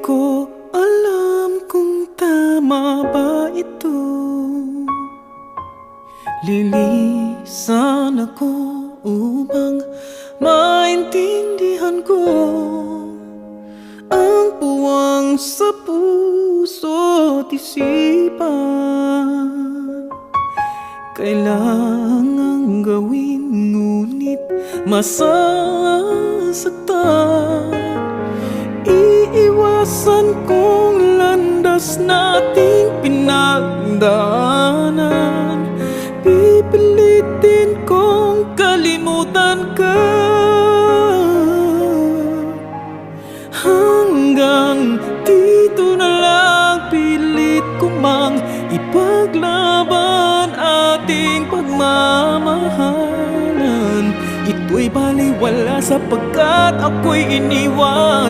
ko alam kung tama ba ito. Lilisan ako upang maintindihan ko ang puwang sa puso't isipan. Kailangang gawin ngunit masasaktan. Iiwasan kong landas nating pinagdaanan. Pipilitin kong kalimutan ka hanggang dito na lang. Pilit ko mang ipaglaban ating pagmamahalan. Ito'y baliwala sapagkat ako'y iniwan.